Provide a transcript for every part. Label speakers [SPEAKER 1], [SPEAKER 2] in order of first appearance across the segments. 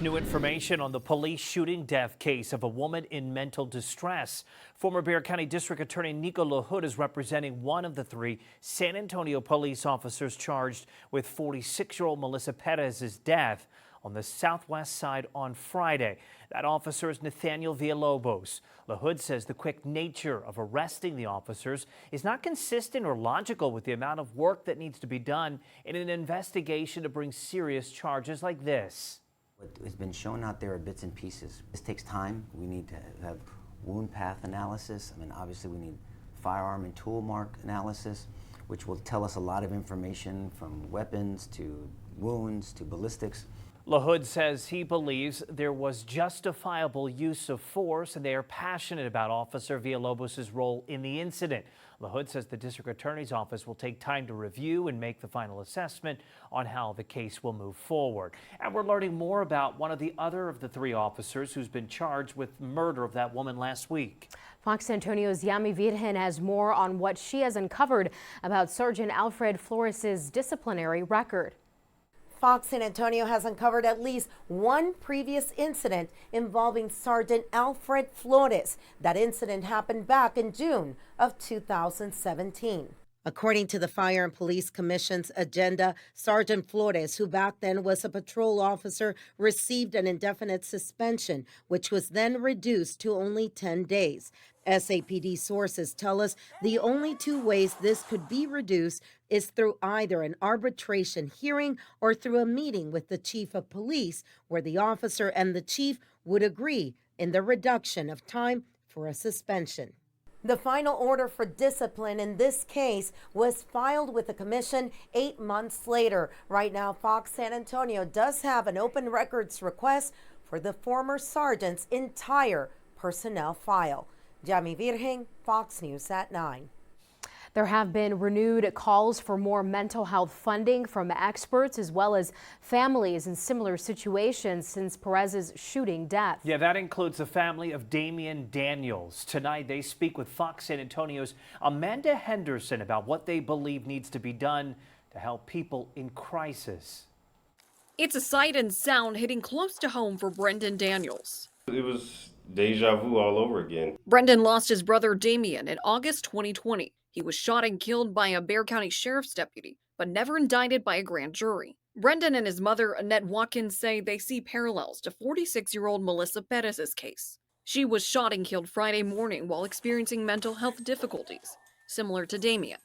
[SPEAKER 1] new information on the police shooting death case of a woman in mental distress. Former Bexar County District Attorney Nico LaHood is representing one of the three San Antonio police officers charged with 46-year-old Melissa Perez's death on the southwest side on Friday. That officer is Nathaniel Villalobos. LaHood says the quick nature of arresting the officers is not consistent or logical with the amount of work that needs to be done in an investigation to bring serious charges like this.
[SPEAKER 2] What has been shown out there are bits and pieces. This takes time. We need to have wound path analysis. I mean, obviously we need firearm and tool mark analysis, which will tell us a lot of information from weapons to wounds to ballistics.
[SPEAKER 1] LaHood says he believes there was justifiable use of force and they are passionate about Officer Villalobos' role in the incident. LaHood says the district attorney's office will take time to review and make the final assessment on how the case will move forward. And we're learning more about one of the three officers who's been charged with murder of that woman last week.
[SPEAKER 3] Fox San Antonio's Yami Virgen has more on what she has uncovered about Sergeant Alfred Flores' disciplinary record.
[SPEAKER 4] Fox San Antonio has uncovered at least one previous incident involving Sergeant Alfred Flores. That incident happened back in June of 2017. According to the Fire and Police Commission's agenda, Sergeant Flores, who back then was a patrol officer, received an indefinite suspension, which was then reduced to only 10 days. SAPD sources tell us the only two ways this could be reduced is through either an arbitration hearing or through a meeting with the chief of police, where the officer and the chief would agree in the reduction of time for a suspension. The final order for discipline in this case was filed with the commission 8 months later. Right now, Fox San Antonio does have an open records request for the former sergeant's entire personnel file. Yami Virgen, Fox News at 9.
[SPEAKER 3] There have been renewed calls for more mental health funding from experts as well as families in similar situations since Perez's shooting death.
[SPEAKER 1] Yeah, that includes the family of Damian Daniels. Tonight, they speak with Fox San Antonio's Amanda Henderson about what they believe needs to be done to help people in crisis.
[SPEAKER 5] It's a sight and sound hitting close to home for Brendan Daniels.
[SPEAKER 6] It was deja vu all over again.
[SPEAKER 5] Brendan lost his brother Damian in August 2020. He was shot and killed by a Bexar County Sheriff's deputy, but never indicted by a grand jury. Brendan and his mother, Annette Watkins, say they see parallels to 46-year-old Melissa Perez's case. She was shot and killed Friday morning while experiencing mental health difficulties, similar to Damian.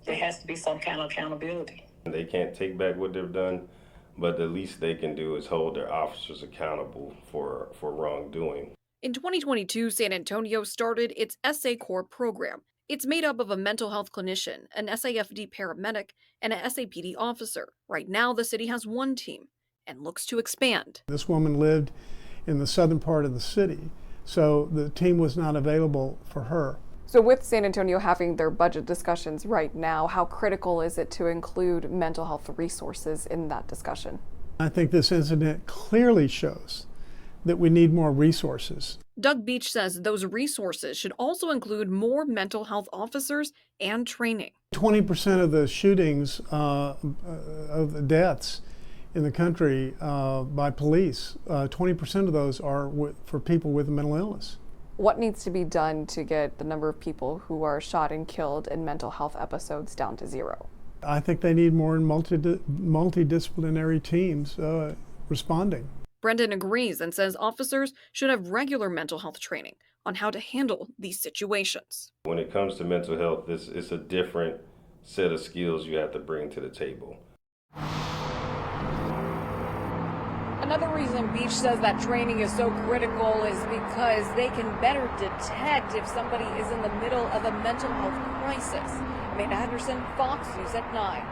[SPEAKER 7] There has to be some kind of accountability.
[SPEAKER 6] They can't take back what they've done, but the least they can do is hold their officers accountable for wrongdoing.
[SPEAKER 5] In 2022, San Antonio started its SA Corps program. It's made up of a mental health clinician, an SAFD paramedic, and an SAPD officer. Right now, the city has one team and looks to expand.
[SPEAKER 8] This woman lived in the southern part of the city, so the team was not available for her.
[SPEAKER 9] So with San Antonio having their budget discussions right now, how critical is it to include mental health resources in that discussion?
[SPEAKER 8] I think this incident clearly shows that we need more resources.
[SPEAKER 5] Doug Beach says those resources should also include more mental health officers and training.
[SPEAKER 8] 20% of the shootings, of the deaths in the country by police, 20% of those are for people with a mental illness.
[SPEAKER 9] What needs to be done to get the number of people who are shot and killed in mental health episodes down to zero?
[SPEAKER 8] I think they need more multidisciplinary teams responding.
[SPEAKER 5] Brendan agrees and says officers should have regular mental health training on how to handle these situations.
[SPEAKER 6] When it comes to mental health, it's a different set of skills you have to bring to the table.
[SPEAKER 10] Another reason Beach says that training is so critical is because they can better detect if somebody is in the middle of a mental health crisis. Amanda Henderson, Fox News at 9.